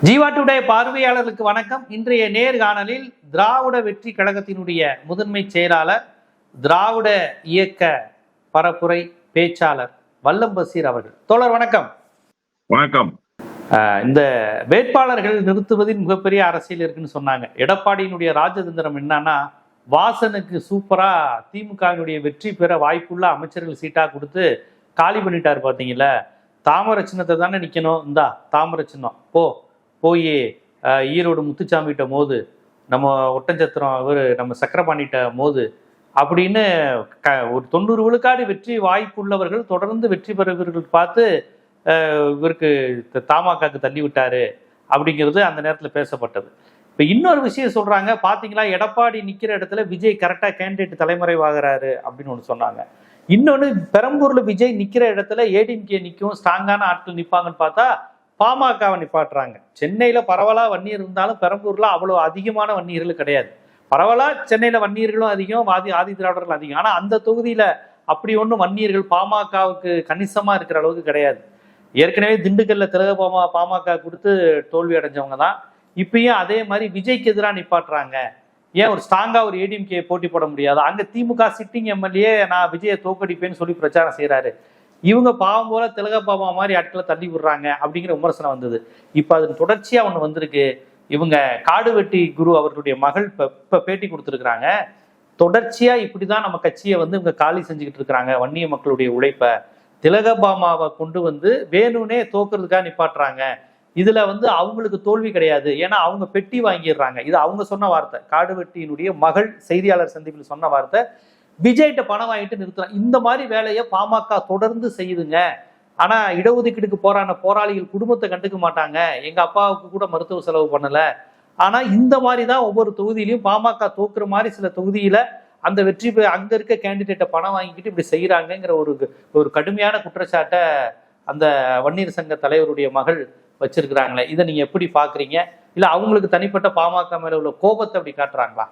Jeeva today பார்வையாளர்களுக்கு வணக்கம். இன்றைய நேர்காணலில் திராவிட வெற்றி கழகத்தினுடைய முதன்மை செயலாளர், திராவிட இயக்க பரப்புரை பேச்சாளர் வல்லம் பசீர் அவர்கள். தோழர் வணக்கம். வணக்கம். இந்த வேட்பாளர்கள் நிறுத்துவதில் மிகப்பெரிய அரசியல் இருக்குன்னு சொன்னாங்க. எடப்பாடியினுடைய ராஜதந்திரம் என்னன்னா, வாசனுக்கு சூப்பரா திமுகவினுடைய வெற்றி பெற வாய்ப்புள்ள அமைச்சர்கள் சீட்டா கொடுத்து காலி பண்ணிட்டாரு. பார்த்தீங்களா, தாமரை சின்னத்தை தானே நிற்கணும், இந்தா தாமரை சின்னம், போய் ஈரோடு முத்துச்சாமிகிட்ட மோது, நம்ம ஒட்டஞ்சத்திரம் இவர் நம்ம சக்கரபாணிகிட்ட மோது அப்படின்னு ஒரு 90 விழுக்காடு வெற்றி வாய்ப்புள்ளவர்கள் தொடர்ந்து வெற்றி பெறுவர்கள் பார்த்து இவருக்கு தமாகாக்கு தள்ளி விட்டாரு அப்படிங்கிறது அந்த நேரத்தில் பேசப்பட்டது. இப்போ இன்னொரு விஷயம் சொல்றாங்க, பார்த்தீங்களா, எடப்பாடி நிற்கிற இடத்துல விஜய் கரெக்டாக கேண்டிடேட் தலைமறைவாகிறாரு அப்படின்னு ஒன்று சொன்னாங்க. இன்னொன்று, பெரம்பூர்ல விஜய் நிற்கிற இடத்துல ஏடிஎம்கே நிற்கும், ஸ்ட்ராங்கான ஆட்கள் நிற்பாங்கன்னு பார்த்தா பாமகவை நிப்பாட்டுறாங்க. சென்னையில பரவலா வன்னியர் இருந்தாலும் பெரம்பூர்ல அவ்வளவு அதிகமான வன்னியர்கள் கிடையாது. பரவலா சென்னையில வன்னியர்களும் அதிகம், ஆதி திராவிடர்கள் அதிகம். ஆனா அந்த தொகுதியில அப்படி ஒன்றும் வன்னியர்கள் பாமகவுக்கு கணிசமா இருக்கிற அளவுக்கு கிடையாது. ஏற்கனவே திண்டுக்கல்ல பாமக கொடுத்து தோல்வி அடைஞ்சவங்க தான். இப்பயும் அதே மாதிரி விஜய்க்கு எதிராக நிப்பாட்டுறாங்க. ஏன் ஒரு ஸ்ட்ராங்கா ஒரு ஏடிஎம்கே போட்டி போட முடியாது? அங்க திமுக சிட்டிங் எம்எல்ஏ நான் விஜயை தோக்கடிப்பேன்னு சொல்லி பிரச்சாரம் செய்யறாரு. இவங்க பாவம் போல திலக பாபா மாதிரி ஆட்களை தள்ளி விடுறாங்க அப்படிங்கிற விமர்சனம் வந்தது. இப்ப அதன் தொடர்ச்சியா ஒண்ணு வந்திருக்கு. இவங்க காடுவெட்டி குரு அவர்களுடைய மகள் இப்ப பேட்டி கொடுத்துருக்குறாங்க. தொடர்ச்சியா இப்படிதான் நம்ம கட்சியை இவங்க காலி செஞ்சுக்கிட்டு இருக்கிறாங்க. வன்னிய மக்களுடைய உழைப்ப திலகபாமாவை கொண்டு வேணும்னே தோக்குறதுக்காக நிப்பாட்டுறாங்க. இதுல அவங்களுக்கு தோல்வி கிடையாது, ஏன்னா அவங்க பெட்டி வாங்கிடுறாங்க. இது அவங்க சொன்ன வார்த்தை. காடுவெட்டியினுடைய மகள் செய்தியாளர் சந்திப்பில் சொன்ன வார்த்தை. விஜய்கிட்ட பணம் வாங்கிட்டு நிறுத்துறாங்க. இந்த மாதிரி வேலையை பாமக தொடர்ந்து செய்யுதுங்க. ஆனா இடஒதுக்கீடுக்கு போராளிகள் குடும்பத்தை கண்டுக்க மாட்டாங்க. எங்க அப்பாவுக்கு கூட மருத்துவ செலவு பண்ணல. ஆனா இந்த மாதிரிதான் ஒவ்வொரு தொகுதியிலையும் பாமக தோக்குற மாதிரி சில தொகுதியில அந்த வெற்றி அங்க இருக்க கேண்டிடேட்டை பணம் வாங்கிக்கிட்டு இப்படி செய்யறாங்கிற ஒரு கடுமையான குற்றச்சாட்டை அந்த வன்னியர் சங்க தலைவருடைய மகள் வச்சிருக்கிறாங்களே. இதை நீங்க எப்படி பாக்குறீங்க? இல்ல அவங்களுக்கு தனிப்பட்ட பாமக மேல உள்ள கோபத்தை அப்படி காட்டுறாங்களா?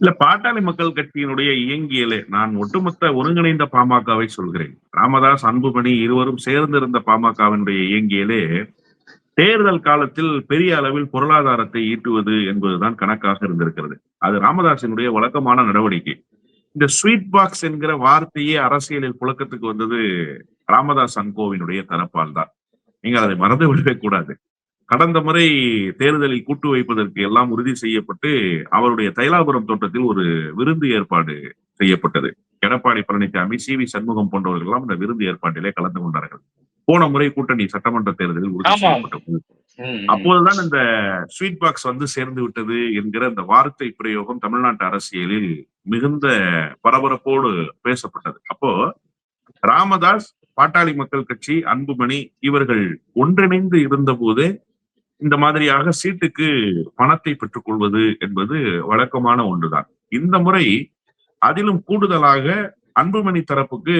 இல்ல, பாட்டாளி மக்கள் கட்சியினுடைய இயங்கியலே நான் ஒட்டுமொத்த ஒருங்கிணைந்த பாமகவை சொல்கிறேன். ராமதாஸ், அன்புமணி இருவரும் சேர்ந்திருந்த பாமகவினுடைய இயங்கியலே தேர்தல் காலத்தில் பெரிய அளவில் பொருளாதாரத்தை ஈட்டுவது என்பதுதான் கணக்காக இருந்திருக்கிறது. அது ராமதாசினுடைய வழக்கமான நடவடிக்கை. இந்த ஸ்வீட் பாக்ஸ் என்கிற வார்த்தையே அரசியலில் புழக்கத்துக்கு வந்தது ராமதாஸ் அன்கோவினுடைய தரப்பால் தான். நீங்கள் அதை மறந்து விடவே கூடாது. கடந்த முறை தேர்தலில் கூட்டு வைப்பதற்கு எல்லாம் உறுதி செய்யப்பட்டு அவருடைய தைலாபுரம் தோட்டத்தில் ஒரு விருந்து ஏற்பாடு செய்யப்பட்டது. எடப்பாடி பழனிசாமி, சி.வி. சண்முகம் போன்றவர்கள் எல்லாம் இந்த விருந்து ஏற்பாட்டிலே கலந்து கொண்டார்கள். போன முறை கூட்டணி சட்டமன்ற தேர்தலில் உறுதி செய்யப்பட்டது. அப்போதுதான் இந்த ஸ்வீட் பாக்ஸ் சேர்ந்து விட்டது என்கிற அந்த வார்த்தை பிரயோகம் தமிழ்நாட்டு அரசியலில் மிகுந்த பரபரப்போடு பேசப்பட்டது. அப்போ ராமதாஸ், பாட்டாளி மக்கள் கட்சி, அன்புமணி இவர்கள் ஒன்றிணைந்து இருந்த போதே இந்த மாதிரியாக சீட்டுக்கு பணத்தை பெற்றுக் கொள்வது என்பது வழக்கமான ஒன்றுதான். இந்த முறை அதிலும் கூடுதலாக அன்புமணி தரப்புக்கு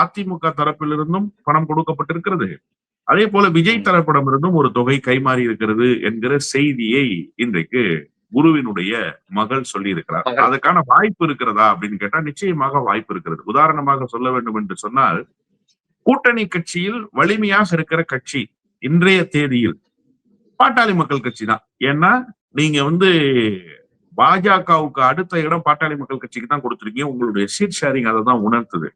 அதிமுக தரப்பிலிருந்தும் பணம் கொடுக்கப்பட்டிருக்கிறது. அதே போல விஜய் தரப்பிடமிருந்தும் ஒரு தொகை கைமாறி இருக்கிறது என்கிற செய்தியை இன்றைக்கு குருவினுடைய மகள் சொல்லி இருக்கிறார். அதுக்கான வாய்ப்பு இருக்கிறதா அப்படின்னு கேட்டா நிச்சயமாக வாய்ப்பு இருக்கிறது. உதாரணமாக சொல்ல வேண்டும் என்று சொன்னால், கூட்டணி கட்சியில் வலிமையாக இருக்கிற கட்சி இன்றைய தேதியில் பாட்டாளி மக்கள் கட்சி தான். ஏன்னா நீங்க பாஜகவுக்கு அடுத்த இடம் பாட்டாளி மக்கள் கட்சிக்கு தான் கொடுத்துருக்கீங்க. உங்களுடைய சீட் ஷேரிங் அதை தான் உணர்த்துது.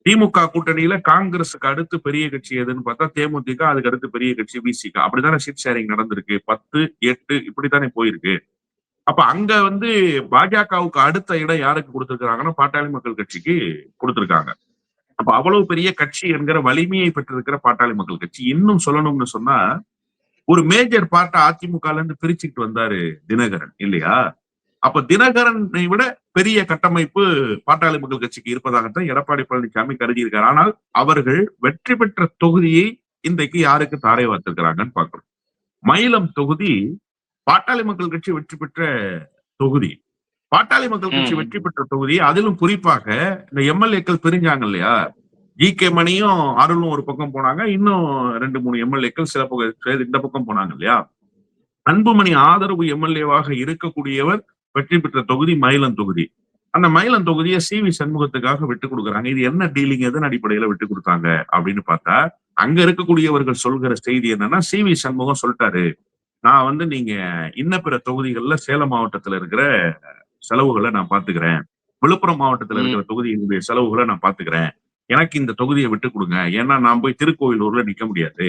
திமுக கூட்டணியில காங்கிரஸுக்கு அடுத்து பெரிய கட்சி எதுன்னு பார்த்தா தேமுதிக, அதுக்கு அடுத்து பெரிய கட்சி விசிக. அப்படித்தானே சீட் ஷேரிங் நடந்திருக்கு. 10, 8 இப்படித்தானே போயிருக்கு. அப்ப அங்க பாஜகவுக்கு அடுத்த இடம் யாருக்கு கொடுத்திருக்கிறாங்கன்னா பாட்டாளி மக்கள் கட்சிக்கு கொடுத்திருக்காங்க. அப்ப அவ்வளவு பெரிய கட்சி என்கிற வலிமையை பெற்றிருக்கிற பாட்டாளி மக்கள் கட்சி. இன்னும் சொல்லணும்னு சொன்னா, ஒரு மேஜர் பார்ட்ட அதிமுக இருந்து பிரிச்சுட்டு வந்தாரு தினகரன் இல்லையா? அப்ப தினகரனை விட பெரிய கட்டமைப்பு பாட்டாளி மக்கள் கட்சிக்கு இருப்பதாகத்தான் எடப்பாடி பழனிசாமி கருதி இருக்காரு. ஆனால் அவர்கள் வெற்றி பெற்ற தொகுதியை இன்றைக்கு யாருக்கு தாரை வார்த்திருக்கிறாங்கன்னு பாக்குறோம். மயிலம் தொகுதி பாட்டாளி மக்கள் கட்சி வெற்றி பெற்ற தொகுதி. பாட்டாளி மக்கள் கட்சி வெற்றி பெற்ற தொகுதி. அதிலும் குறிப்பாக இந்த எம்எல்ஏக்கள் பிரிஞ்சாங்க இல்லையா? ஜி.கே. மணியும் அருளும் ஒரு பக்கம் போனாங்க, இன்னும் 2-3 எம்எல்ஏக்கள் சில இந்த பக்கம் போனாங்க இல்லையா? அன்புமணி ஆதரவு எம்எல்ஏவாக இருக்கக்கூடியவர் வெற்றி பெற்ற தொகுதி மயிலம் தொகுதி. அந்த மயிலம் தொகுதியை சி.வி. சண்முகத்துக்காக விட்டு கொடுக்குறாங்க. இது என்ன டீலிங், எதன் அடிப்படையில விட்டு கொடுத்தாங்க அப்படின்னு பார்த்தா, அங்க இருக்கக்கூடியவர்கள் சொல்கிற செய்தி என்னன்னா, சி.வி. சண்முகம் சொல்லிட்டாரு, நான் வந்து நீங்க இன்ன பிற தொகுதிகள்ல சேலம் மாவட்டத்துல இருக்கிற செலவுகளை நான் பாத்துக்கிறேன், விழுப்புரம் மாவட்டத்துல இருக்கிற தொகுதியினுடைய செலவுகளை நான் பாத்துக்கிறேன், எனக்கு இந்த தொகுதியை விட்டு கொடுங்க, ஏன்னா நான் போய் திருக்கோயிலூர்ல நிக்க முடியாது,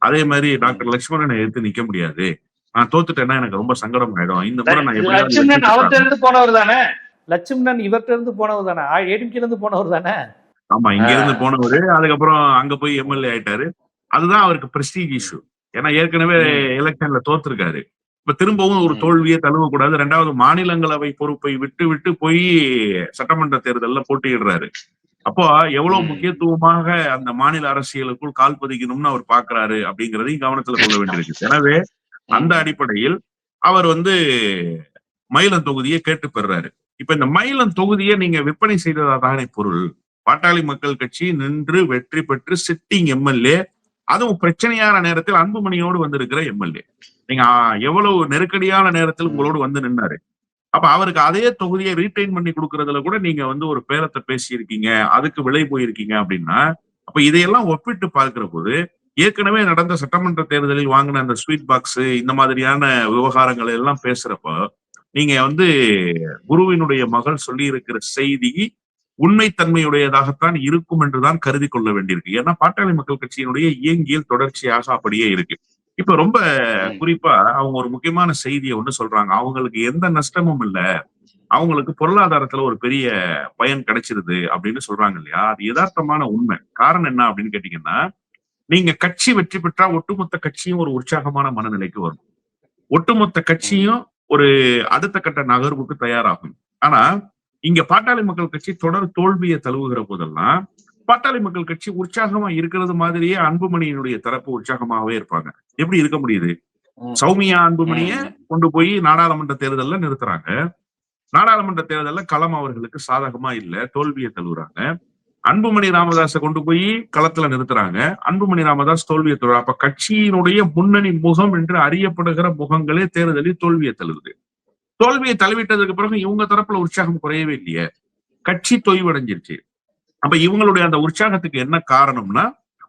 அதே மாதிரி டாக்டர் லட்சுமணனை எடுத்து நிக்க முடியாது, நான் தோத்துட்டேன்னா எனக்கு ரொம்ப சங்கடம் ஆயிடும், இந்த முறை நான் எப்படியாவது லட்சுமணன் அவர்கிட்ட இருந்து போனவர் தானே, லட்சுமணன் இவர்கிட்ட இருந்து போனவர் தானே, ஏடிஎம்கேல இருந்து போனவர் தானே. ஆமா, இங்க இருந்து போனவரு அதுக்கப்புறம் அங்க போய் எம்எல்ஏ ஆயிட்டாரு. அதுதான் அவருக்கு பிரஸ்டீஜ் இஷ்யூ. ஏன்னா ஏற்கனவே எலெக்ஷன்ல தோத்துருக்காரு. இப்ப திரும்பவும் ஒரு தோல்வியை தழுவக்கூடாது. 2வது மாநிலங்களவை பொறுப்பை விட்டு விட்டு போய் சட்டமன்ற தேர்தல்ல போட்டியிடுறாரு. அப்போ எவ்வளவு முக்கியத்துவமாக அந்த மாநில அரசியலுக்குள் கால் பதிக்கணும்னு அவர் பாக்குறாரு அப்படிங்கறதையும் கவனத்துல கொள்ள வேண்டியிருக்கு. எனவே அந்த அடிப்படையில் அவர் வந்து மயிலம் தொகுதியை கேட்டு பெறுறாரு. இப்ப இந்த மயிலம் தொகுதியை நீங்க விற்பனை செய்ததாதானே பொருள். பாட்டாளி மக்கள் கட்சி நின்று வெற்றி பெற்று சிட்டிங் எம்எல்ஏ, அதுவும் பிரச்சனையான நேரத்தில் அன்புமணியோடு வந்திருக்கிற எம்எல்ஏ. நீங்க எவ்வளவு நெருக்கடியான நேரத்தில் உங்களோடு வந்து நின்னாரு. அப்ப அவருக்கு அதே தொகுதியை ரீட்டைன் பண்ணி கொடுக்கறதுல கூட நீங்க வந்து ஒரு பேரத்தை பேசியிருக்கீங்க, அதுக்கு விலை போயிருக்கீங்க அப்படின்னா, அப்ப இதையெல்லாம் ஒப்பிட்டு பார்க்கிற போது ஏற்கனவே நடந்த சட்டமன்ற தேர்தலில் வாங்கின அந்த ஸ்வீட் பாக்ஸ் இந்த மாதிரியான விவகாரங்கள் எல்லாம் பேசுறப்போ நீங்க வந்து குருவினுடைய மகள் சொல்லி இருக்கிற செய்தி உண்மைத்தன்மையுடையதாகத்தான் இருக்கும் என்றுதான் கருதி கொள்ள வேண்டியிருக்கு. ஏன்னா பாட்டாளி மக்கள் கட்சியினுடைய இயங்கியல் தொடர்ச்சியாக அப்படியே இருக்கு. இப்ப ரொம்ப குறிப்பா அவங்க ஒரு முக்கியமான செய்தியை ஒண்ணு சொல்றாங்க, அவங்களுக்கு எந்த நஷ்டமும் இல்ல, அவங்களுக்கு பொருளாதாரத்துல ஒரு பெரிய பயன் கிடைச்சிருது அப்படின்னு சொல்றாங்க இல்லையா. அது யதார்த்தமான உண்மை. காரணம் என்ன அப்படின்னு கேட்டீங்கன்னா, நீங்க கட்சி வெற்றி பெற்றா ஒட்டுமொத்த கட்சியும் ஒரு உற்சாகமான மனநிலைக்கு வரும், ஒட்டுமொத்த கட்சியும் ஒரு அடுத்த கட்ட நகர்வுக்கு தயாராகும். ஆனா இங்க பாட்டாளி மக்கள் கட்சி தொடர் தோல்வியை தழுவுகிற போதெல்லாம் பாட்டாளி மக்கள் கட்சி உற்சாகமா இருக்கிறது மாதிரியே அன்புமணியினுடைய தரப்பு உற்சாகமாகவே இருப்பாங்க. எப்படி இருக்க முடியுது? சௌமியா அன்புமணிய கொண்டு போய் நாடாளுமன்ற தேர்தல்ல நிறுத்துறாங்க, நாடாளுமன்ற தேர்தல்ல களம் அவர்களுக்கு சாதகமா இல்ல, தோல்வியை தழுவுறாங்க. அன்புமணி ராமதாஸை கொண்டு போய் களத்துல நிறுத்துறாங்க, அன்புமணி ராமதாஸ் தோல்வியை தழுவுறாங்க. அப்ப கட்சியினுடைய முன்னணி முகம் என்று அறியப்படுகிற முகங்களே தேர்தலில் தோல்வியை தழுவுது. தோல்வியை தழுவிட்டதுக்கு பிறகு இவங்க தரப்புல உற்சாகம் குறையவே இல்லையே, கட்சி தொய்வடைஞ்சிருச்சு. அப்ப இவங்களுடைய அந்த உற்சாகத்துக்கு என்ன காரணம்னா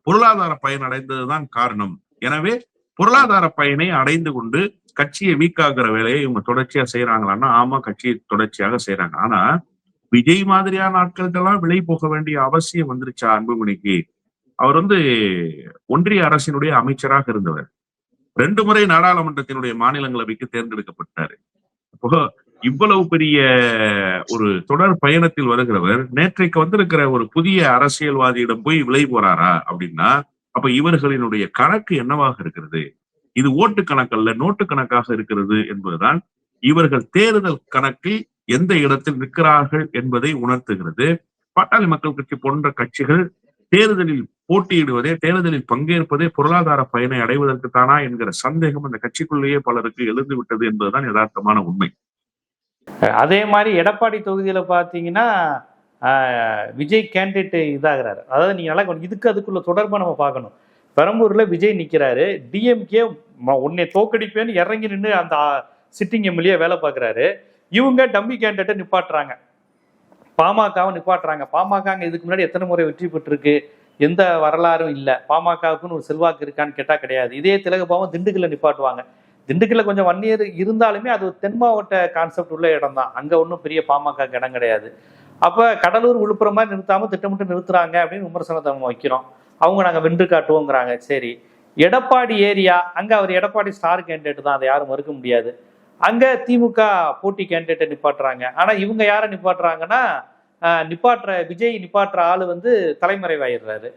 பொருளாதார பயன் அடைந்ததுதான் காரணம். எனவே பொருளாதார பயனை அடைந்து கொண்டு கட்சியை வீக்காகிற வேலையை இவங்க தொடர்ச்சியா செய்யறாங்களான்னா ஆமா, கட்சியை தொடர்ச்சியாக செய்யறாங்க. ஆனா விஜய் மாதிரியான ஆட்களுக்கெல்லாம் விலை போக வேண்டிய அவசியம் வந்துருச்சா அன்புமணிக்கு? அவர் வந்து ஒன்றிய அரசினுடைய அமைச்சராக இருந்தவர், 2 முறை நாடாளுமன்றத்தினுடைய மாநிலங்களவைக்கு தேர்ந்தெடுக்கப்பட்டாரு. அப்போ இவ்வளவு பெரிய ஒரு தொடர் பயணத்தில் வருகிறவர் நேற்றைக்கு வந்திருக்கிற ஒரு புதிய அரசியல்வாதியிடம் போய் விலை போறாரா அப்படின்னா, அப்ப இவர்களினுடைய கணக்கு என்னவாக இருக்கிறது? இது ஓட்டு கணக்கல்ல, நோட்டு கணக்காக இருக்கிறது என்பதுதான் இவர்கள் தேர்தல் கணக்கில் எந்த இடத்தில் நிற்கிறார்கள் என்பதை உணர்த்துகிறது. பாட்டாளி மக்கள் கட்சி போன்ற கட்சிகள் தேர்தலில் போட்டியிடுவதே, தேர்தலில் பங்கேற்பதே பொருளாதார பயனை அடைவதற்கு தானா என்கிற சந்தேகம் அந்த கட்சிக்குள்ளேயே பலருக்கு எழுந்து விட்டது என்பதுதான் யதார்த்தமான உண்மை. அதே மாதிரி எடப்பாடி தொகுதியில பாத்தீங்கன்னா விஜய் கேண்டிடேட் இதாகிறாரு. அதாவது நீங்க நல்லா இதுக்கு அதுக்குள்ள தொடர்பா நம்ம பார்க்கணும். பெரம்பூர்ல விஜய் நிக்கிறாரு, டிஎம்கே உன்னை தோக்கடிப்பேன்னு இறங்கி நின்று அந்த சிட்டிங் எம்எல்ஏ வேலை பார்க்குறாரு. இவங்க டம்மி கேண்டிடேட்டை நிப்பாட்டுறாங்க, பாமகவை நிப்பாட்டுறாங்க. பாமக இதுக்கு முன்னாடி எத்தனை முறை வெற்றி பெற்றிருக்கு? எந்த வரலாறும் இல்லை. பாமகவுக்குன்னு ஒரு செல்வாக்கு இருக்கான்னு கேட்டால் கிடையாது. இதே திலகபாவம் திண்டுக்கல்ல நிப்பாட்டுவாங்க. திண்டுக்கல்ல கொஞ்சம் வன்னியர் இருந்தாலுமே அது தென் மாவட்ட கான்செப்ட் உள்ள இடம் தான், அங்கே ஒன்றும் பெரிய பாமக இடம் கிடையாது. அப்போ கடலூர் விழுப்புரம் மாதிரி நிறுத்தாமல் திட்டமிட்டு நிறுத்துறாங்க அப்படின்னு விமர்சனத்தை நம்ம வைக்கிறோம். அவங்க நாங்கள் வென்று காட்டுவோங்கிறாங்க. சரி, எடப்பாடி ஏரியா, அங்கே அவர் எடப்பாடி ஸ்டார் கேண்டிடேட் தான், அதை யாரும் மறுக்க முடியாது. அங்கே திமுக போட்டி கேண்டிடேட்டை நிப்பாட்டுறாங்க. ஆனால் இவங்க யாரை நிப்பாட்டுறாங்கன்னா, விஜய் நிப்பாட்டுற ஆள் வந்து தலைமறைவாயிடுறாரு.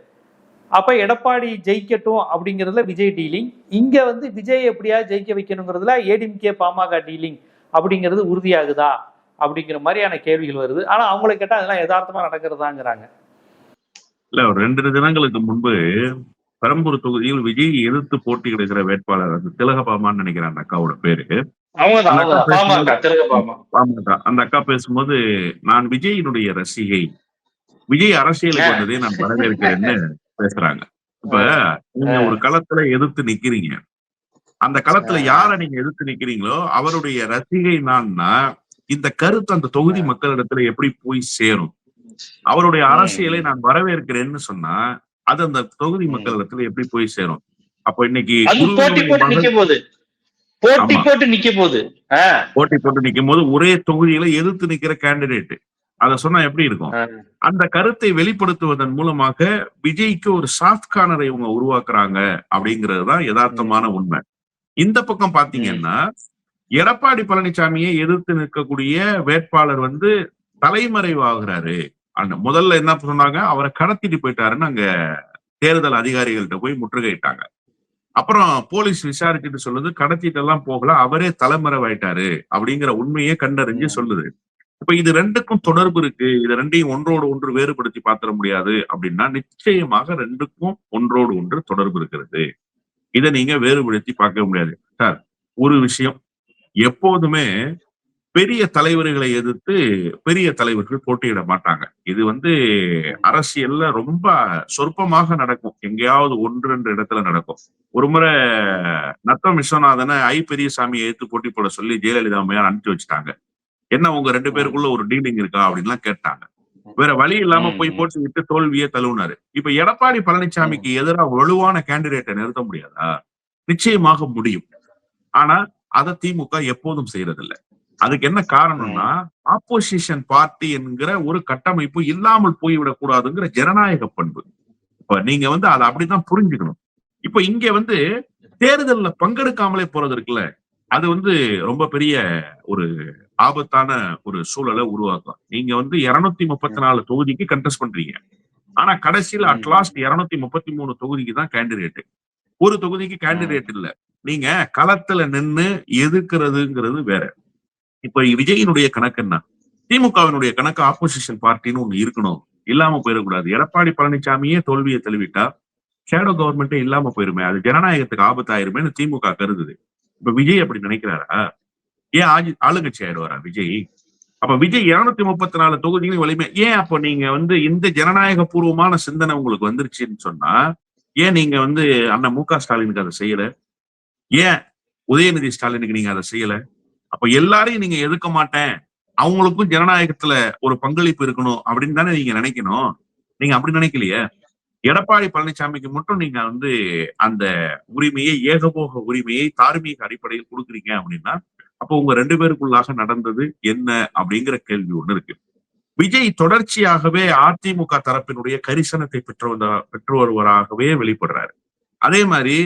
அப்போ எடப்பாடி ஜெயிக்கட்டும் அப்படிங்கிறதுல விஜய் டீலிங், இங்கே வந்து விஜய் எப்படியா ஜெயிக்க வைக்கணுங்கிறதுல ஏடிஎம்கே பாமக டீலிங் அப்படிங்கிறது உறுதியாகுதா அப்படிங்கிற மாதிரியான கேள்விகள் வருது. ஆனால் அவங்களை கேட்டால் அதெல்லாம் யதார்த்தமாக நடக்கிறதாங்கிறாங்க. இல்ல, ஒரு 2 தினங்களுக்கு முன்பு பெரம்பூர் தொகுதியில் விஜய் எதிர்த்து போட்டியிடுகிற வேட்பாளர் அந்த திலகபாமான்னு நினைக்கிறேன் அந்த அக்காவோட பேரு. அந்த அக்கா பேசும்போது, நான் விஜயினுடைய ரசிகை, விஜய் அரசியலுக்கு வந்ததே நான் வரவேற்கிறேன்னு பேசுறாங்க. இப்ப நீங்க ஒரு களத்துல எதிர்த்து நிக்கிறீங்க, அந்த களத்துல யார நீங்க எதிர்த்து நிக்கிறீங்களோ அவருடைய ரசிகை நான்னா இந்த கருத்து அந்த தொகுதி மக்களிடத்துல எப்படி போய் சேரும்? அவருடைய அரசியலை நான் வரவேற்கிறேன்னு சொன்னா அது அந்த தொகுதி மக்களிடத்துல எப்படி போய் சேரும்? அப்ப இன்னைக்கு போட்டி ஆமா. போட்டு நிக்க போகுது. போட்டி போட்டு நிக்கும் போது ஒரே தொகுதியில எதிர்த்து நிக்கிற கேண்டிடேட். அத சொன்னா எப்படி இருக்கும்? அந்த கருத்தை வெளிப்படுத்துவதன் மூலமாக விஜய்க்கு ஒரு சாஃப்ட் கார்னரை இவங்க உருவாக்குறாங்க அப்படிங்கிறது தான் யதார்த்தமான உண்மை. இந்த பக்கம் பாத்தீங்கன்னா எடப்பாடி பழனிசாமியை எதிர்த்து நிற்கக்கூடிய வேட்பாளர் வந்து தலைமறைவாகிறாரு. அந்த முதல்ல என்ன சொன்னாங்க, அவரை கடத்திட்டு போயிட்டாருன்னு அங்க தேர்தல் அதிகாரிகள்கிட்ட போய் முற்றுகையிட்டாங்க. அப்புறம் போலீஸ் விசாரிச்சுட்டு சொல்லுது, கடத்திட்டு எல்லாம் போகல, அவரே தலைமறைவாயிட்டாரு அப்படிங்கிற உண்மையை கண்டறிஞ்சு சொல்லுது. இப்ப இது ரெண்டுக்கும் தொடர்பு இருக்கு, இது ரெண்டையும் ஒன்றோடு ஒன்று வேறுபடுத்தி பார்த்திட முடியாது அப்படின்னா நிச்சயமாக ரெண்டுக்கும் ஒன்றோடு ஒன்று தொடர்பு இருக்கிறது. இதை நீங்க வேறுபடுத்தி பார்க்க முடியாது. சார், ஒரு விஷயம், எப்போதுமே பெரிய தலைவர்களை எதிர்த்து பெரிய தலைவர்கள் போட்டியிட மாட்டாங்க. இது வந்து அரசியல்ல ரொம்ப சொற்பமாக நடக்கும். எங்கேயாவது ஒன்று ரெண்டு இடத்துல நடக்கும். ஒரு முறை நத்தம் விஸ்வநாதனை பெரியசாமியை எதிர்த்து போட்டி போட சொல்லி ஜெயலலிதா அம்மையார் அனுப்பிச்சு வச்சுட்டாங்க. என்ன உங்க 2 பேருக்குள்ள ஒரு டீலிங் இருக்கா அப்படின்லாம் கேட்டாங்க. வேற வழி இல்லாம போய் போட்டு தோல்வியே தழுவினாரு. இப்ப எடப்பாடி பழனிசாமிக்கு எதிராக வலுவான கேண்டிடேட்டை நிறுத்த முடியாதா? நிச்சயமாக முடியும். ஆனா அதை திமுக எப்போதும் செய்யறதில்லை. அதுக்கு என்ன காரணம்னா, ஆப்போசிஷன் பார்ட்டி என்கிற ஒரு கட்டமைப்பு இல்லாமல் போய்விடக் கூடாதுங்கிற ஜனநாயக பண்பு. இப்ப நீங்க வந்து அதை அப்படிதான் புரிஞ்சுக்கணும். இப்ப இங்க வந்து தேர்தல்ல பங்கெடுக்காமலே போறது இருக்குல்ல, அது வந்து ரொம்ப பெரிய ஒரு ஆபத்தான ஒரு சூழலை உருவாக்கும். நீங்க வந்து 234 தொகுதிக்கு கண்டெஸ்ட் பண்றீங்க. ஆனா கடைசியில அட்லாஸ்ட் 233 தொகுதிக்கு தான் கேண்டிடேட். ஒரு தொகுதிக்கு கேண்டிடேட் இல்ல. நீங்க களத்துல நின்னு எதிர்க்கிறதுங்கிறது வேற. இப்ப விஜயினுடைய கணக்கு என்ன? திமுகவினுடைய கணக்கு ஆப்போசிஷன் பார்ட்டின்னு ஒண்ணு இருக்கணும், இல்லாம போயிடக்கூடாது. எடப்பாடி பழனிசாமியே தோல்வியை தழுவிட்டா ஷேடோ கவர்மெண்டே இல்லாம போயிருமே, அது ஜனநாயகத்துக்கு ஆபத்தாயிருமேன்னு திமுக கருதுது. இப்ப விஜய் அப்படி நினைக்கிறாரா? ஏன் ஆளுங்கட்சி ஆயிடுவாரா விஜய்? அப்ப விஜய் 234 தொகுதிகளும் வலிமை ஏன்? அப்ப நீங்க வந்து இந்த ஜனநாயக பூர்வமான சிந்தனை உங்களுக்கு வந்துருச்சுன்னு சொன்னா, ஏன் நீங்க வந்து அண்ணன் மு க ஸ்டாலினுக்கு அதை செய்யல? ஏன் உதயநிதி ஸ்டாலினுக்கு நீங்க அதை செய்யல? அப்ப எல்லாரையும் நீங்க எதிர்க்க மாட்டேன், அவங்களுக்கும் ஜனநாயகத்துல ஒரு பங்களிப்பு இருக்கணும் அப்படின்னு தானே நீங்க நினைக்கணும். நீங்க அப்படி நினைக்கலையே. எடப்பாடி பழனிசாமிக்கு மட்டும் நீங்க வந்து அந்த உரிமையை, ஏகபோக உரிமையை தார்மீக அடிப்படையில் கொடுக்குறீங்க அப்படின்னா, அப்போ உங்க 2 பேருக்குள்ளாக நடந்தது என்ன அப்படிங்கிற கேள்வி ஒண்ணு இருக்கு. விஜய் தொடர்ச்சியாகவே அதிமுக தரப்பினுடைய கரிசனத்தை பெற்று வருவராகவே வெளிப்படுறாரு. அதே மாதிரி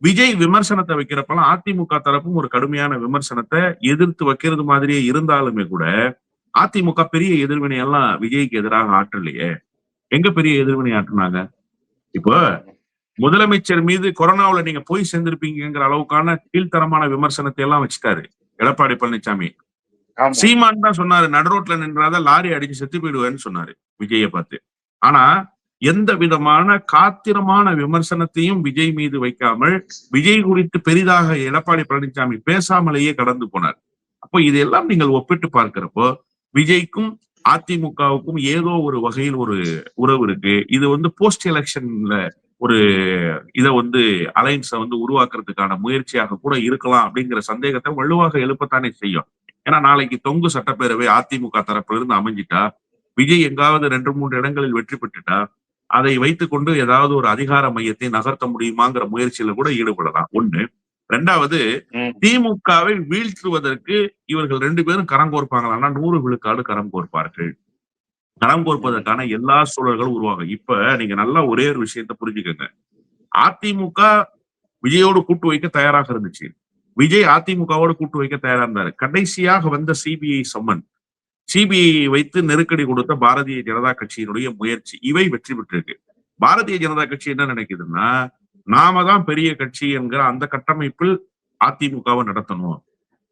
விஜய் விமர்சனத்தை வைக்கிறப்பெல்லாம் அதிமுக தரப்பும் ஒரு கடுமையான விமர்சனத்தை எதிர்த்து வைக்கிறது மாதிரியே இருந்தாலுமே கூட, அதிமுக பெரிய எதிர்வினை எல்லாம் விஜய்க்கு எதிராக ஆற்றலையே. எங்க பெரிய எதிர்வினை ஆற்றுனாங்க? இப்போ முதலமைச்சர் மீது கொரோனாவுல நீங்க போய் சேர்ந்திருப்பீங்கிற அளவுக்கான கீழ்த்தரமான விமர்சனத்தை எல்லாம் வச்சுட்டாரு எடப்பாடி பழனிசாமி. சீமான் தான் சொன்னாரு, நடுரோட்ல நின்றாத லாரி அடிச்சு செத்து போயிடுவேன்னு சொன்னாரு விஜயை பார்த்து. ஆனா எந்த விதமான காத்திரமான விமர்சனத்தையும் விஜய் மீது வைக்காமல், விஜய் குறித்து பெரிதாக எடப்பாடி பழனிசாமி பேசாமலேயே கடந்து போனார். அப்போ இதெல்லாம் நீங்கள் ஒப்பிட்டு பார்க்கிறப்போ விஜய்க்கும் அதிமுகவுக்கும் ஏதோ ஒரு வகையில் ஒரு உறவு இருக்கு. இது வந்து போஸ்ட் எலெக்ஷன்ல ஒரு இதை வந்து அலைன்ஸை வந்து உருவாக்குறதுக்கான முயற்சியாக கூட இருக்கலாம் அப்படிங்கிற சந்தேகத்தை வலுவாக எழுப்பத்தானே செய்யும். ஏன்னா நாளைக்கு தொங்கு சட்டப்பேரவை அதிமுக தரப்புல இருந்து அமைஞ்சிட்டா, விஜய் எங்காவது 2-3 இடங்களில் வெற்றி பெற்றுட்டா, அதை வைத்துக்கொண்டு ஏதாவது ஒரு அதிகார மையத்தை நகர்த்த முடியுமாங்கிற முயற்சியில கூட ஈடுபடலாம். ஒண்ணு. 2வது, திமுகவை வீழ்த்துவதற்கு இவர்கள் 2 பேரும் கரம் கோர்ப்பாங்களான்னா 100 விழுக்காடு கரம் கோர்ப்பார்கள். கரம் கோர்ப்பதற்கான எல்லா சூழல்களும் உருவாகும். இப்ப நீங்க நல்லா ஒரே ஒரு விஷயத்த புரிஞ்சுக்கங்க. அதிமுக விஜயோடு கூட்டு வைக்க தயாராக இருந்துச்சு. விஜய் அதிமுகவோடு கூட்டு வைக்க தயாரா இருந்தாரு. கடைசியாக வந்த சிபிஐ சம்மன், சிபிஐ வைத்து நெருக்கடி கொடுத்த பாரதிய ஜனதா கட்சியினுடைய முயற்சி, இவை வெற்றி பெற்றிருக்கு. பாரதிய ஜனதா கட்சி என்ன நினைக்குதுன்னா, நாம தான் பெரிய கட்சி என்கிற அந்த கட்டமைப்பில் அதிமுகவை நடத்தணும்,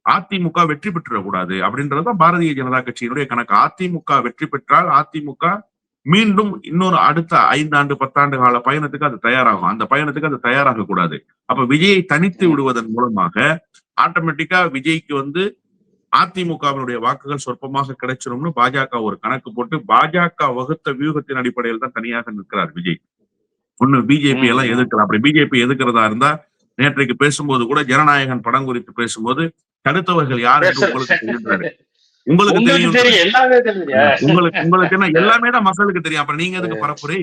அதிமுக வெற்றி பெற்றக்கூடாது அப்படின்றதுதான் பாரதிய ஜனதா கட்சியினுடைய கணக்கு. அதிமுக வெற்றி பெற்றால் அதிமுக மீண்டும் இன்னொரு அடுத்த 5 ஆண்டு 10 ஆண்டு கால பயணத்துக்கு அது தயாராகும். அந்த பயணத்துக்கு அது தயாராக கூடாது. அப்ப விஜயை தனித்து விடுவதன் மூலமாக ஆட்டோமேட்டிக்கா விஜய்க்கு வந்து அதிமுகவினுடைய வாக்குகள் சொற்பமாக கிடைச்சிரும்னு பாஜக ஒரு கணக்கு போட்டு, பாஜக வகுத்த வியூகத்தின் அடிப்படையில் தான் தனியாக நிற்கிறார் விஜய். ஒண்ணு பிஜேபி எல்லாம் எதிர்க்கலாம். அப்படி பிஜேபி எதிர்க்கிறதா இருந்தா, நேற்றைக்கு பேசும்போது கூட ஜனநாயகன் படம் குறித்து பேசும்போது தடுத்தவர்கள் யார் என்று உங்களுக்கு தெரியும். உங்களுக்கு தெரியும். உங்களுக்கு என்ன எல்லாமே தான் மக்களுக்கு தெரியும். அப்புறம் நீங்க எதுக்கு பரப்புரை?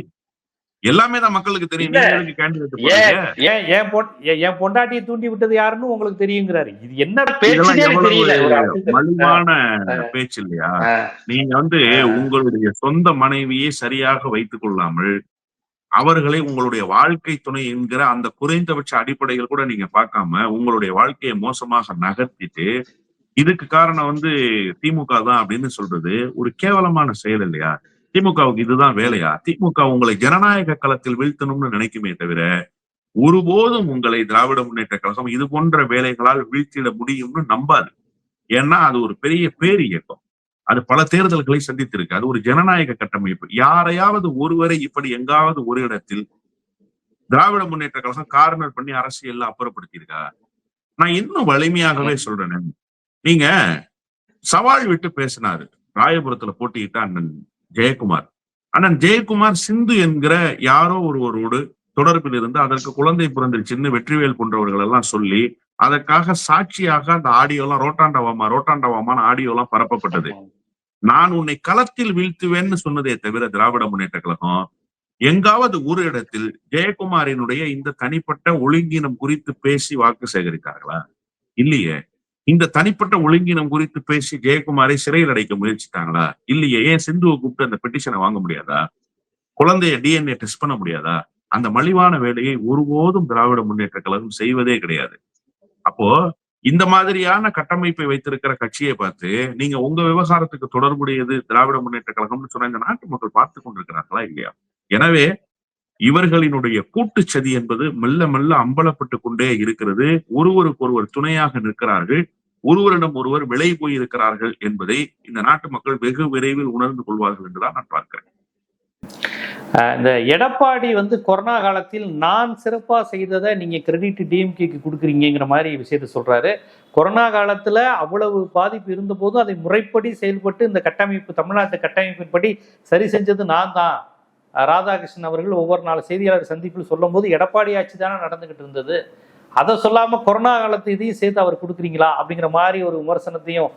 எல்லாமே தான் மக்களுக்கு தெரியும். இல்ல. நீங்க எதுக்கு கேண்டிடேட் போடுறீங்க? என் பொண்டாட்டியை தூண்டி விட்டது யாருன்னு உங்களுக்கு தெரியுங்கிறாரு. இது என்ன இதெல்லாம் பேச்சுனே எனக்கு எவ்வளவு தெரியல. ஒரு அரசியல் மலிவான பேச்சு இல்லையா? நீங்க வந்து ஆ. உங்களுடைய சொந்த மனைவியை சரியாக வைத்துக் கொள்ளாமல் அவர்களை உங்களுடைய வாழ்க்கை துணை என்கிற அந்த குறைந்தபட்ச அடிப்படைகள் கூட நீங்க பார்க்காம உங்களுடைய வாழ்க்கையை மோசமாக நகர்த்திட்டு இதுக்கு காரணம் வந்து திமுக தான் அப்படின்னு சொல்றது ஒரு கேவலமான செயல் இல்லையா? திமுகவுக்கு இதுதான் வேலையா? திமுக உங்களை ஜனநாயக களத்தில் வீழ்த்தணும்னு நினைக்குமே தவிர ஒருபோதும் உங்களை திராவிட முன்னேற்ற கழகம் இது போன்ற வேலைகளால் வீழ்த்திட முடியும்னு நம்பாது. ஏன்னா அது ஒரு பெரிய பேர் இயக்கம். அது பல தேர்தல்களை சந்தித்திருக்கு. அது ஒரு ஜனநாயக கட்டமைப்பு. யாரையாவது ஒருவரை இப்படி எங்காவது ஒரு இடத்தில் திராவிட முன்னேற்ற கழகம் கார்னர் பண்ணி அரசியல்ல அப்புறப்படுத்தியிருக்கா? நான் இன்னும் வலிமையாகவே சொல்றேன். நீங்க சவால் விட்டு பேசினாரு ராயபுரத்துல போட்டியிட்ட அண்ணன் ஜெயக்குமார். அண்ணன் ஜெயக்குமார் சிந்து என்கிற யாரோ ஒருவரோடு தொடர்பில் இருந்து அதற்கு குழந்தை பிறந்துருச்சுன்னு வெற்றிவேல் போன்றவர்கள் எல்லாம் சொல்லி அதற்காக சாட்சியாக அந்த ஆடியோ எல்லாம் ரோட்டாண்டவாமான ஆடியோ எல்லாம் பரப்பப்பட்டது. நான் உன்னை களத்தில் வீழ்த்துவேன்னு சொன்னதே தவிர திராவிட முன்னேற்ற கழகம் எங்காவது ஒரு இடத்தில் ஜெயக்குமாரினுடைய இந்த தனிப்பட்ட ஒழுங்கினம் குறித்து பேசி வாக்கு சேகரித்தார்களா? இல்லையே. இந்த தனிப்பட்ட ஒழுங்கினம் குறித்து பேசி ஜெயக்குமாரை சிறையில் அடைக்க முயற்சித்தாங்களா? இல்லையே. ஏன் சிந்துவை கூப்பிட்டு அந்த பெட்டிஷனை வாங்க முடியாதா? குழந்தைய டிஎன்ஏ டெஸ்ட் பண்ண முடியாதா? அந்த மலிவான வேலையை ஒருபோதும் திராவிட முன்னேற்ற கழகம் செய்வதே கிடையாது. அப்போ இந்த மாதிரியான கட்டமைப்பை வைத்திருக்கிற கட்சியை பார்த்து நீங்க உங்க விவகாரத்துக்கு தொடர்புடையது திராவிட முன்னேற்ற கழகம்னு சொன்னா இந்த நாட்டு மக்கள் பார்த்து கொண்டிருக்கிறார்களா இல்லையா? எனவே இவர்களினுடைய கூட்டுச்சதி என்பது மெல்ல மெல்ல அம்பலப்பட்டு கொண்டே இருக்கிறது. ஒருவருக்கு ஒருவர் துணையாக நிற்கிறார்கள், ஒருவரிடம் ஒருவர் விலை போயிருக்கிறார்கள் என்பதை இந்த நாட்டு மக்கள் வெகு விரைவில் உணர்ந்து கொள்வார்கள் என்றுதான் நான் பார்க்கிறேன். இந்த எடப்பாடி வந்து கொரோனா காலத்தில் நான் சிறப்பா செய்ததை நீங்க கிரெடிட் டிஎம்கேக்கு கொடுக்குறீங்கிற மாதிரி விஷயத்த சொல்றாரு. கொரோனா காலத்துல அவ்வளவு பாதிப்பு இருந்த போதும் அதை முறைப்படி செயல்பட்டு இந்த கட்டமைப்பு தமிழ்நாட்டு கட்டமைப்பின்படி சரி செஞ்சது நான் தான். ராதாகிருஷ்ணன் அவர்கள் ஒவ்வொரு நாள் செய்தியாளர் சந்திப்பில் சொல்லும் போது எடப்பாடி ஆட்சி தானே நடந்துகிட்டு இருந்தது. அதை சொல்லாம கொரோனா காலத்து இதையும் சேர்த்து அவர் கொடுக்குறீங்களா அப்படிங்கிற மாதிரி ஒரு விமர்சனத்தையும்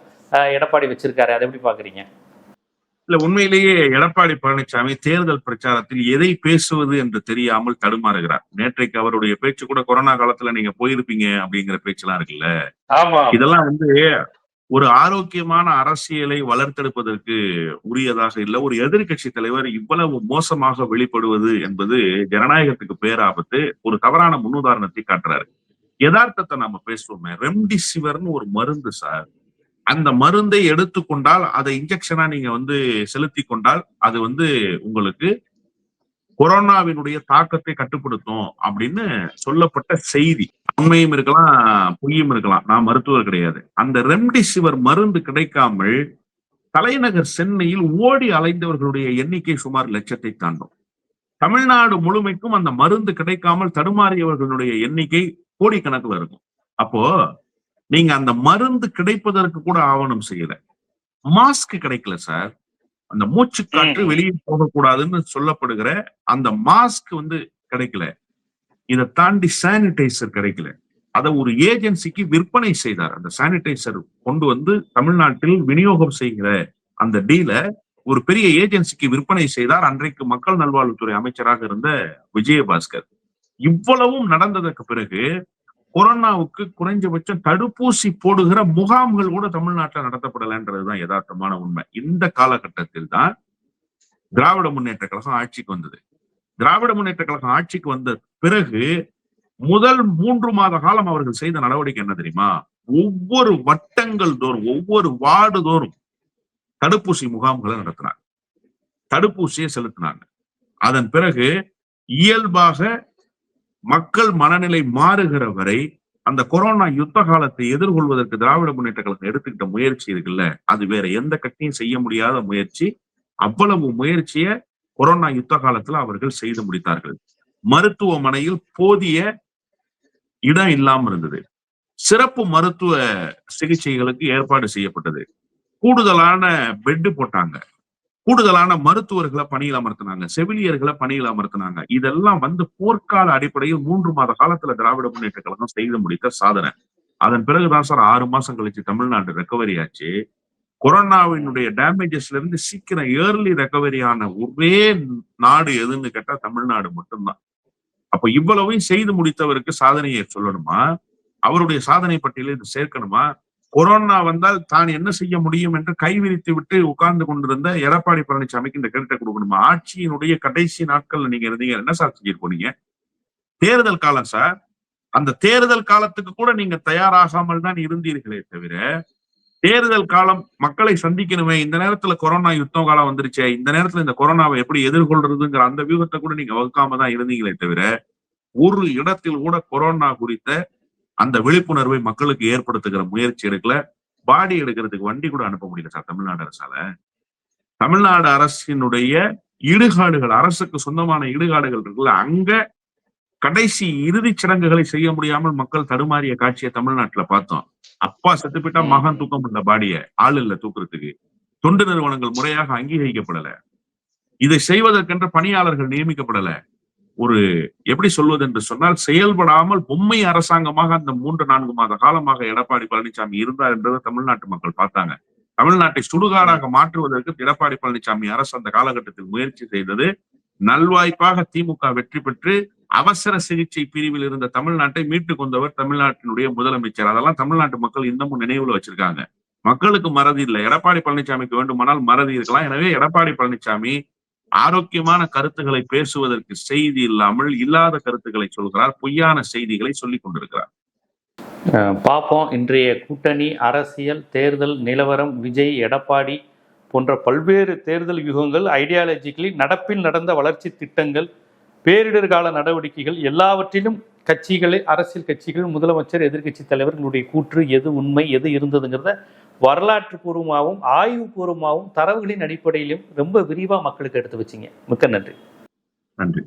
எடப்பாடி வச்சிருக்காரு. அதை எப்படி பாக்குறீங்க? இல்ல, உண்மையிலேயே எடப்பாடி பழனிசாமி தேர்தல் பிரச்சாரத்தில் எதை பேசுவது என்று தெரியாமல் தடுமாறுகிறார். நேற்றைக்கு அவருடைய பேச்சு கூட கொரோனா காலத்துல நீங்க போயிருப்பீங்க அப்படிங்கிற பேச்செல்லாம் இருக்குல்ல, இதெல்லாம் வந்து ஒரு ஆரோக்கியமான அரசியலை வளர்த்தெடுப்பதற்கு உரியதாக இல்லை. ஒரு எதிர்கட்சி தலைவர் இவ்வளவு மோசமாக வெளிப்படுவது என்பது ஜனநாயகத்துக்கு பேராபத்து. ஒரு தவறான முன்னுதாரணத்தை காட்டுறாரு. யதார்த்தத்தை நாம பேசுவோமே, ரெம்டிசிவர்னு ஒரு மருந்து சார். அந்த மருந்தை எடுத்துக்கொண்டால் அதை இன்ஜெக்ஷனா நீங்க வந்து செலுத்தி கொண்டால் அது வந்து உங்களுக்கு கொரோனாவினுடைய தாக்கத்தை கட்டுப்படுத்தும் அப்படின்னு சொல்லப்பட்ட செய்தி. உண்மையும் இருக்கலாம், பொய்யும் இருக்கலாம். நான் மருத்துவர் கிடையாது. அந்த ரெம்டிசிவர் மருந்து கிடைக்காமல் தலைநகர் சென்னையில் ஓடி அலைந்தவர்களுடைய எண்ணிக்கை சுமார் லட்சத்தை தாண்டும். தமிழ்நாடு முழுமைக்கும் அந்த மருந்து கிடைக்காமல் தடுமாறியவர்களுடைய எண்ணிக்கை கோடிக்கணக்கில் இருக்கும். அப்போ நீங்க அந்த மருந்து கிடைப்பதற்கு கூட ஆவணம் செய்யல. மாஸ்க் கிடைக்கல சார். அந்த மூச்சு காற்று வெளியே போகக்கூடாதுன்னு சொல்லப்படுகிற அந்த மாஸ்க் வந்து கிடைக்கல. இதை தாண்டி சானிடைசர் கிடைக்கல. அதை ஒரு ஏஜென்சிக்கு விற்பனை செய்தார். அந்த சானிடைசர் கொண்டு வந்து தமிழ்நாட்டில் விநியோகம் செய்கிற அந்த டீல ஒரு பெரிய ஏஜென்சிக்கு விற்பனை செய்தார் அன்றைக்கு மக்கள் நல்வாழ்வுத்துறை அமைச்சராக இருந்த விஜயபாஸ்கர். இவ்வளவும் நடந்ததற்கு பிறகு கொரோனாவுக்கு குறைஞ்சபட்சம் தடுப்பூசி போடுகிற முகாம்கள் கூட தமிழ்நாட்டில் நடத்தப்படலைன்றதுதான் யதார்த்தமான உண்மை. இந்த காலகட்டத்தில் தான் திராவிட முன்னேற்ற கழகம் ஆட்சிக்கு வந்தது. திராவிட முன்னேற்ற கழகம் ஆட்சிக்கு வந்த பிறகு முதல் 3 மாத காலம் அவர்கள் செய்த நடவடிக்கை என்ன தெரியுமா? ஒவ்வொரு வட்டங்கள் தோறும், ஒவ்வொரு வார்டு தோறும் தடுப்பூசி முகாம்களை நடத்தினாங்க, தடுப்பூசியை செலுத்தினாங்க. அதன் பிறகு இயல்பாக மக்கள் மனநிலை மாறுகிற வரை அந்த கொரோனா யுத்த காலத்தை எதிர்கொள்வதற்கு திராவிட முன்னேற்ற கழகம் எடுத்துக்கிட்ட முயற்சி இருக்குல்ல, அது வேற எந்த கட்சியும் செய்ய முடியாத முயற்சி. அவ்வளவு முயற்சியை கொரோனா யுத்த காலத்துல அவர்கள் செய்து முடித்தார்கள். மருத்துவமனையில் போதிய இடம் இல்லாம இருந்தது. சிறப்பு மருத்துவ சிகிச்சைகளுக்கு ஏற்பாடு செய்யப்பட்டது. கூடுதலான பெட்டு போட்டாங்க, கூடுதலான மருத்துவர்களை பணியில் அமர்த்தினாங்க, செவிலியர்களை பணியில் அமர்த்தினாங்க. இதெல்லாம் வந்து போர்க்கால அடிப்படையில் 3 மாத காலத்துல திராவிட முன்னேற்ற கழகம் செய்து முடித்த சாதனை. அதன் பிறகுதான் சார் 6 மாசம் கழிச்சு தமிழ்நாடு ரெக்கவரி ஆச்சு. கொரோனாவினுடைய டேமேஜஸ்ல இருந்து சீக்கிரம் ஏர்லி ரெக்கவரியான ஒரே நாடு எதுன்னு கேட்டா தமிழ்நாடு மட்டும்தான். அப்ப இவ்வளவையும் செய்து முடித்தவருக்கு சாதனையை சொல்லணுமா? அவருடைய சாதனை பட்டியலில் இது சேர்க்கணுமா? கொரோனா வந்தால் தான் என்ன செய்ய முடியும் என்று கைவிரித்து விட்டு உட்கார்ந்து கொண்டிருந்த எடப்பாடி பழனிசாமிக்கு இந்த கிரெடிட்டை கொடுக்கணுமா? ஆட்சியினுடைய கடைசி நாட்கள்ல நீங்க இருந்தீங்க, என்ன சார் செஞ்சிட்டு போனீங்க? தேர்தல் காலம் சார். அந்த தேர்தல் காலத்துக்கு கூட நீங்க தயாராகாமல் தான் இருந்தீர்களே தவிர, தேர்தல் காலம் மக்களை சந்திக்கணுமே, இந்த நேரத்துல கொரோனா யுத்தம் காலம் வந்துருச்சே, இந்த நேரத்துல இந்த கொரோனாவை எப்படி எதிர்கொள்றதுங்கிற அந்த வியூகத்தை கூட நீங்க வகுக்காம தான் இருந்தீங்களே தவிர, ஒரு இடத்தில் கூட கொரோனா குறித்த அந்த விழிப்புணர்வை மக்களுக்கு ஏற்படுத்துகிற முயற்சி எடுக்கல. பாடி எடுக்கிறதுக்கு வண்டி கூட அனுப்ப முடியல சார் தமிழ்நாடு அரசால. தமிழ்நாடு அரசினுடைய இடுகாடுகள், அரசுக்கு சொந்தமான இடுகாடுகள் இருக்குல்ல, அங்க கடைசி இறுதி சடங்குகளை செய்ய முடியாமல் மக்கள் தடுமாறிய காட்சியை தமிழ்நாட்டுல பார்த்தோம். அப்பா செத்து போயிட்டா மகன் தூக்கம் பண்ண பாடிய ஆள் இல்ல தூக்குறதுக்கு. தொண்டு நிறுவனங்கள் முறையாக அங்கீகரிக்கப்படல. இதை செய்வதற்கென்ற பணியாளர்கள் நியமிக்கப்படல. ஒரு எப்படி சொல்வது என்று சொன்னால், செயல்படாமல் பொம்மை அரசாங்கமாக அந்த 3-4 மாத காலமாக எடப்பாடி பழனிசாமி இருந்தார் என்றதை தமிழ்நாட்டு மக்கள் பார்த்தாங்க. தமிழ்நாட்டை சுடுகாடாக மாற்றுவதற்கு எடப்பாடி பழனிசாமி அரசு அந்த காலகட்டத்தில் முயற்சி செய்தது. நல்வாய்ப்பாக திமுக வெற்றி பெற்று அவசர சிகிச்சை பிரிவில் இருந்த தமிழ்நாட்டை மீட்டுக் கொண்டவர் தமிழ்நாட்டினுடைய முதலமைச்சர். அதெல்லாம் தமிழ்நாட்டு மக்கள் இன்னமும் நினைவுல வச்சிருக்காங்க. மக்களுக்கு மறதி இல்லை. எடப்பாடி பழனிசாமிக்கு வேண்டுமானால் மறதி இருக்கலாம். எனவே எடப்பாடி பழனிசாமி ஆரோக்கியமான கருத்துக்களை பேசுவதற்கு செய்தி இல்லாமல் இல்லாத கருத்துக்களை சொல்கிறார். பொய்யான செய்திகளை சொல்லிக் கொண்டிருக்கிறார். பார்ப்போம். இன்றைய கூட்டணி அரசியல், தேர்தல் நிலவரம், விஜய், எடப்பாடி போன்ற பல்வேறு தேர்தல் யுகங்கள், ஐடியாலஜிக்கலி நடப்பில் நடந்த வளர்ச்சி திட்டங்கள், பேரிடர் கால நடவடிக்கைகள் எல்லாவற்றிலும் அரசியல் கட்சிகள், முதலமைச்சர், எதிர்கட்சி தலைவர்களுடைய கூற்று எது உண்மை, எது இருந்ததுங்கிறத வரலாற்று பூர்வமாகவும் ஆய்வு பூர்வமாகவும் தரவுகளின் அடிப்படையிலும் ரொம்ப விரிவாக மக்களுக்கு எடுத்து வச்சிங்க. மிக்க நன்றி. நன்றி.